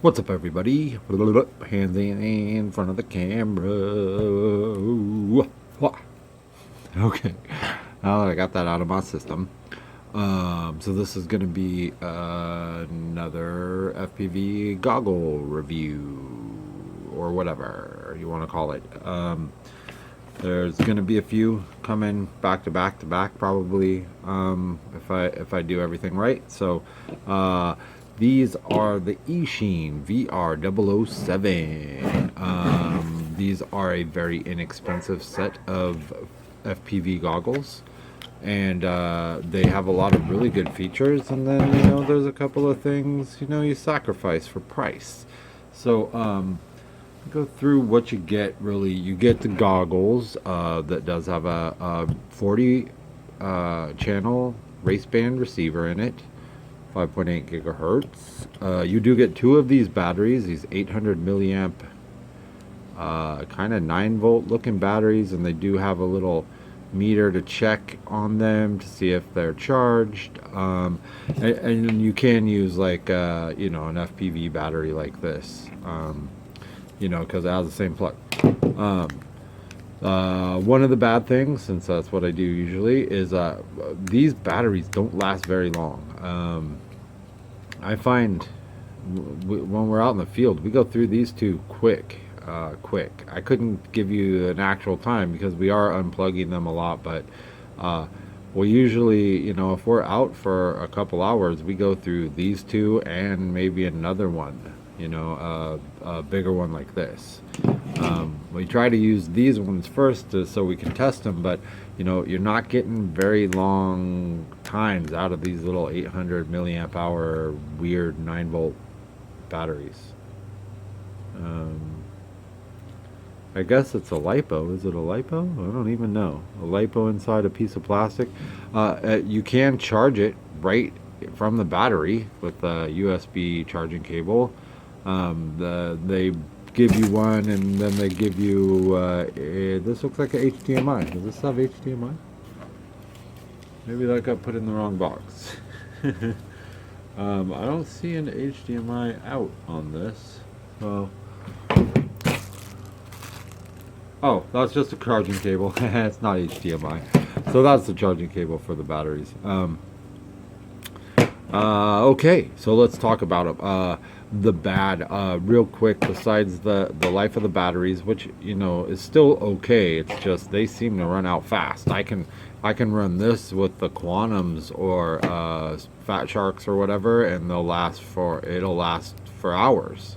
What's up, everybody? Hands in front of the camera. Okay, now that I got that out of my system, so this is going to be another FPV goggle review, or whatever you want to call it. There's going to be a few coming back to back to back, probably, if I do everything right. So, these are the Eachine VR007. These are a very inexpensive set of FPV goggles, and they have a lot of really good features. And then there's a couple of things you sacrifice for price. So go through what you get. Really, you get the goggles that does have a 40 channel race band receiver in it. 5.8 gigahertz. You do get two of these batteries, these 800 milliamp kind of 9 volt looking batteries, and they do have a little meter to check on them to see if they're charged. And you can use like an FPV battery like this, because it has the same plug. One of the bad things, since that's what I do usually, is these batteries don't last very long. I find when we're out in the field, we go through these two quick. I couldn't give you an actual time because we are unplugging them a lot, but we usually, if we're out for a couple hours, we go through these two and maybe another one, a bigger one like this. We try to use these ones first so we can test them, but you're not getting very long times out of these little 800 milliamp hour weird 9 volt batteries. I guess it's a lipo. Is it a lipo? I don't even know. A lipo inside a piece of plastic. You can charge it right from the battery with a USB charging cable. They give you one, and then they give you this looks like a HDMI. Does this have HDMI? Maybe that got put in the wrong box. I don't see an HDMI out on this. Well, oh, that's just a charging cable. It's not HDMI. So that's the charging cable for the batteries. Okay, so let's talk about them. The bad, real quick, besides the life of the batteries, which is still okay, it's just they seem to run out fast. I can run this with the Quantums or Fatsharks or whatever, and it'll last for hours.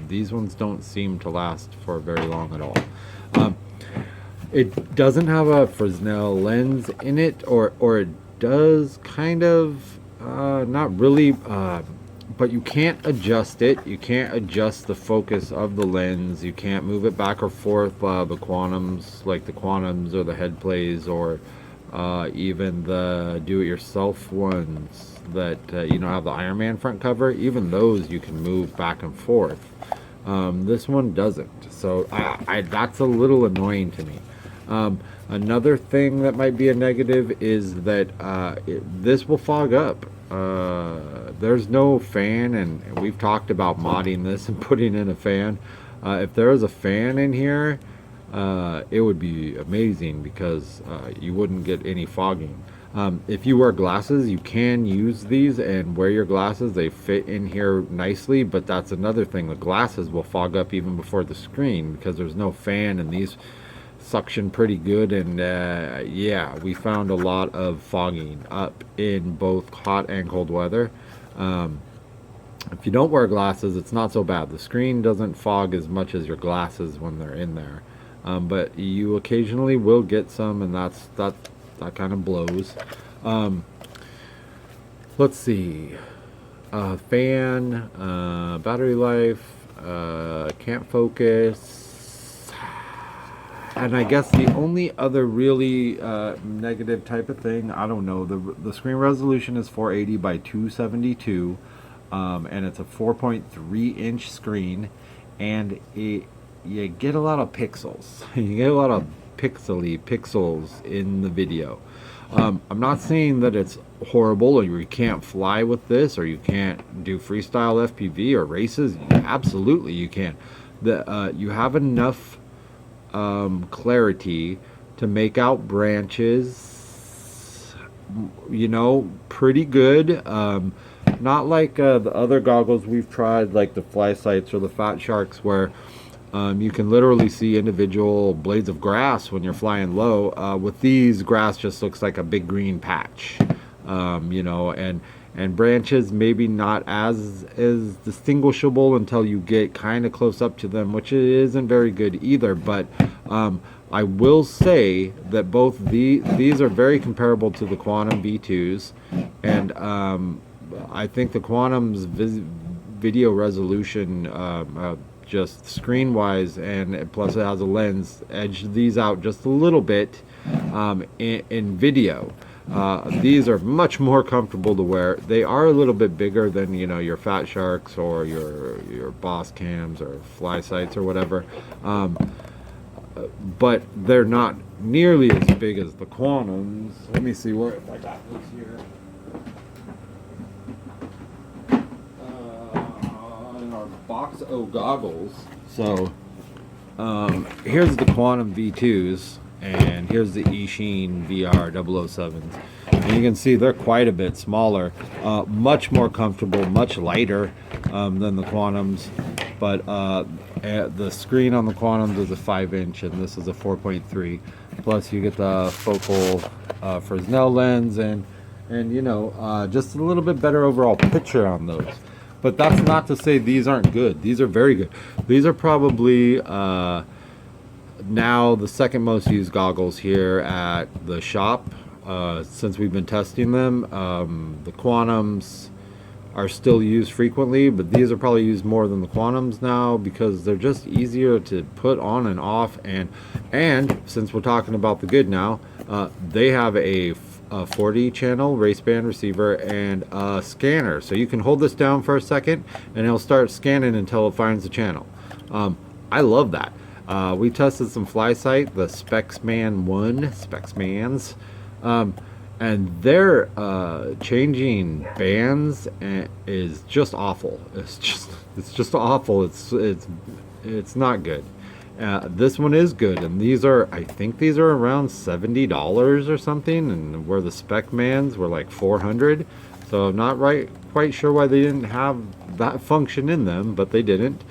These ones don't seem to last for very long at all. It doesn't have a Fresnel lens in it, or it does kind of, not really. But you can't adjust it. You can't adjust the focus of the lens. You can't move it back or forth. The Quantums, like the Quantums or the head plays, or even the do-it-yourself ones that have the Iron Man front cover. Even those you can move back and forth. This one doesn't. So that's a little annoying to me. Another thing that might be a negative is that this will fog up. There's no fan, and we've talked about modding this and putting in a fan. If there was a fan in here, it would be amazing because you wouldn't get any fogging. If you wear glasses, you can use these and wear your glasses. They fit in here nicely, but that's another thing. The glasses will fog up even before the screen because there's no fan, and these suction pretty good. And yeah, we found a lot of fogging up in both hot and cold weather. If you don't wear glasses, it's not so bad. The screen doesn't fog as much as your glasses when they're in there, but you occasionally will get some, and that kind of blows. Let's see. Fan, battery life, can't focus. And I guess the only other really negative type of thing, I don't know, the screen resolution is 480 by 272, and it's a 4.3 inch screen, and you get a lot of pixels. You get a lot of pixels in the video. I'm not saying that it's horrible or you can't fly with this or you can't do freestyle FPV or races. Absolutely you can. You have enough clarity to make out branches, you know, pretty good. Not like the other goggles we've tried, like the Fly Sights or the Fatsharks, where you can literally see individual blades of grass when you're flying low. With these, grass just looks like a big green patch, you know, and branches maybe not as distinguishable until you get kind of close up to them, which isn't very good either. But I will say that both these are very comparable to the Quantum V2s, and I think the Quantum's video resolution, just screen wise, and plus it has a lens, edged these out just a little bit in video. These are much more comfortable to wear. They are a little bit bigger than, you know, your Fatsharks or your Boss Cams or Fly Sights or whatever, but they're not nearly as big as the Quantums. Let me see where, if I got this here. In our box O goggles. So here's the Quantum V2s, and here's the Eachine VR007s. And you can see they're quite a bit smaller, much more comfortable, much lighter than the Quantums. But the screen on the Quantums is a 5-inch, and this is a 4.3. Plus, you get the focal Fresnel lens, and you know, just a little bit better overall picture on those. But that's not to say these aren't good. These are very good. These are probably now the second most used goggles here at the shop since we've been testing them. The Quantums are still used frequently, but these are probably used more than the Quantums now because they're just easier to put on and off. And since we're talking about the good now, they have a 40 channel race band receiver and a scanner, so you can hold this down for a second and it'll start scanning until it finds the channel. I love that. We tested some Fly Sight, the Specsmans, and their changing bands is just awful. It's just awful. It's not good. This one is good, and these are, I think these are around $70 or something, and where the Specsmans were like $400. So I'm not quite sure why they didn't have that function in them, but they didn't.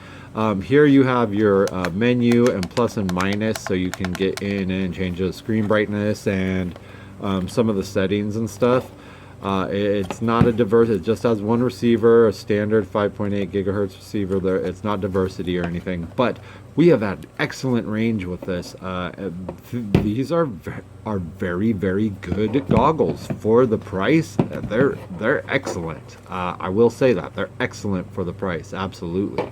Here you have your menu and plus and minus, so you can get in and change the screen brightness and some of the settings and stuff. It's not a diverse, it just has one receiver, a standard 5.8 gigahertz receiver there. It's not diversity or anything, but we have had excellent range with this. These are very, very good goggles for the price. They're excellent. I will say that they're excellent for the price. Absolutely.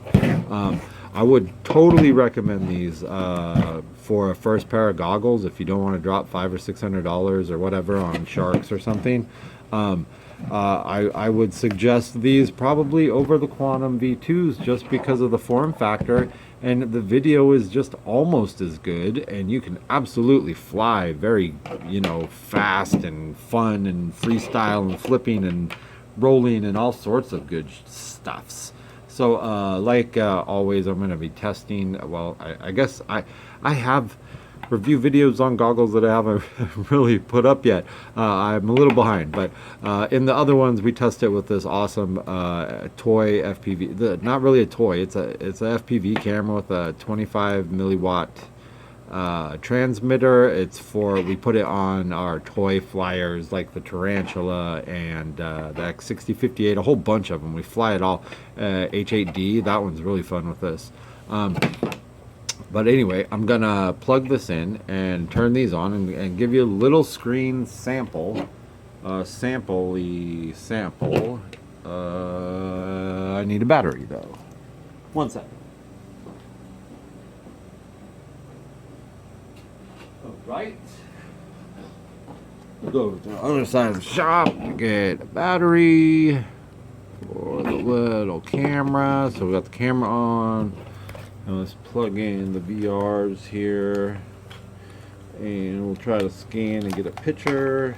I would totally recommend these for a first pair of goggles if you don't want to drop $500 or $600 or whatever on Sharks or something. I would suggest these probably over the Quantum V2s just because of the form factor, and the video is just almost as good, and you can absolutely fly very, you know, fast and fun and freestyle and flipping and rolling and all sorts of good stuffs. So like always, I'm going to be testing. Well, I guess I have review videos on goggles that I haven't really put up yet. I'm a little behind, but in the other ones we test it with this awesome toy FPV. Not really a toy, it's a FPV camera with a 25 milliwatt transmitter. It's for, we put it on our toy flyers like the Tarantula and the X6058, a whole bunch of them. We fly it all. H8D, that one's really fun with this. But anyway, I'm gonna plug this in and turn these on and give you a little screen sample. Sample. I need a battery though. One second. Alright. We'll go to the other side of the shop to get a battery for the little camera. So we got the camera on. Now let's plug in the VRs here, and we'll try to scan and get a picture.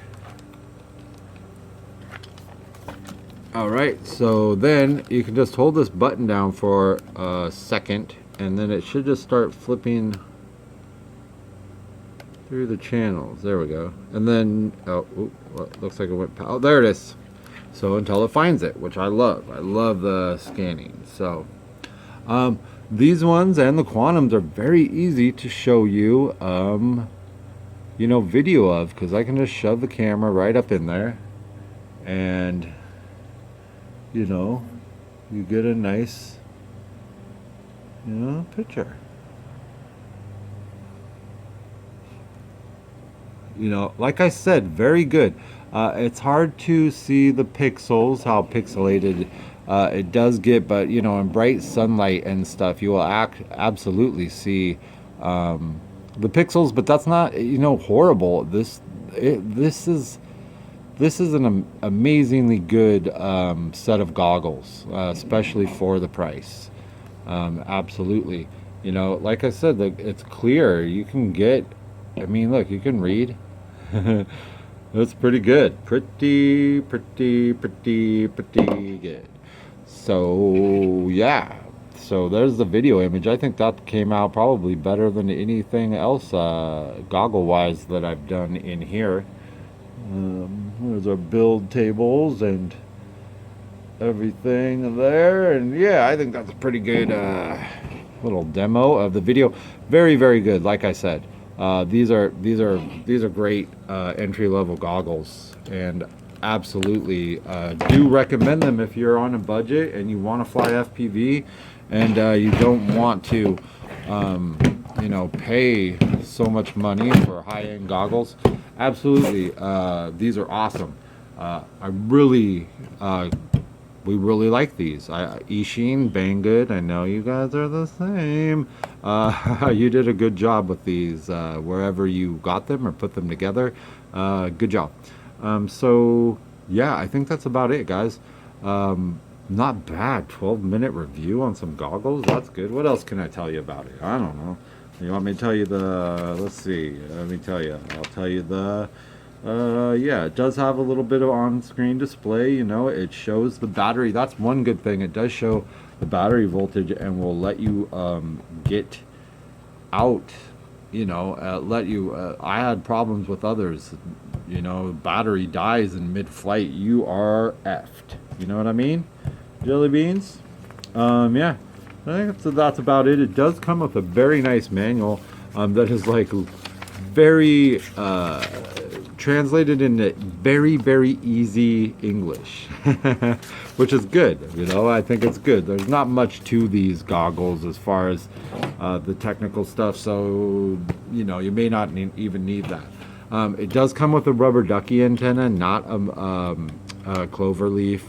All right, so then you can just hold this button down for a second, and then it should just start flipping through the channels. There we go. And then, looks like it went, oh, there it is. So until it finds it, which I love. I love the scanning. So these ones and the Quantums are very easy to show you, you know, video of, because I can just shove the camera right up in there, and you know, you get a nice, you know, picture. You know, like I said, very good. It's hard to see the pixels, how pixelated it does get, but you know, in bright sunlight and stuff, you will absolutely see the pixels. But that's not, you know, horrible. This is an amazingly good set of goggles, especially for the price. Absolutely. You know, like I said, it's clear. You can get, I mean, look, you can read. That's pretty good. Pretty good. So, yeah. So there's the video image. I think that came out probably better than anything else goggle-wise that I've done in here. There's our build tables and everything there, and yeah, I think that's a pretty good little demo of the video. Very, very good. Like I said, these are great entry-level goggles, and absolutely do recommend them if you're on a budget and you want to fly FPV, and you don't want to you know, pay so much money for high-end goggles. Absolutely, these are awesome. We really like these. Eachine, Banggood, I know you guys are the same. You did a good job with these wherever you got them or put them together. Good job. So yeah, I think that's about it, guys. Not bad. 12-minute review on some goggles. That's good. What else can I tell you about it? I don't know. You want me to tell you the, let's see, let me tell you. I'll tell you the, yeah, it does have a little bit of on-screen display. You know, it shows the battery. That's one good thing. It does show the battery voltage and will let you get out, you know, let you, I had problems with others, you know, battery dies in mid-flight, you are effed. You know what I mean? Jelly beans? Yeah. I think that's about it. It does come with a very nice manual that is like very translated into very, very easy English, which is good. You know, I think it's good. There's not much to these goggles as far as the technical stuff, so you know, you may not even need that. It does come with a rubber ducky antenna, not a cloverleaf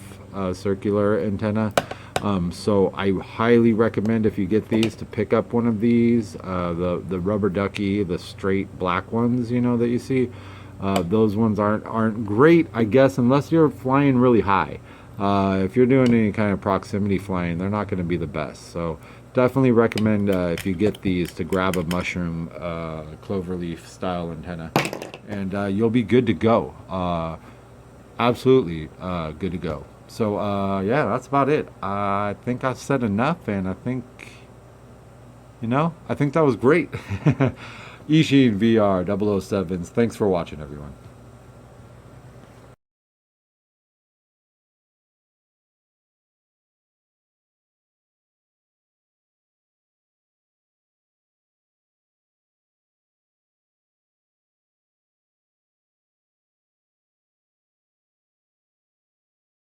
circular antenna. So I highly recommend, if you get these, to pick up one of these, the rubber ducky, the straight black ones, you know, that you see. Those ones aren't great, I guess, unless you're flying really high. If you're doing any kind of proximity flying, they're not going to be the best. So definitely recommend, if you get these, to grab a mushroom cloverleaf style antenna, and you'll be good to go. Absolutely good to go. So yeah, that's about it. I think I've said enough, and I think, you know, I think that was great. Eachine VR007s. Thanks for watching, everyone.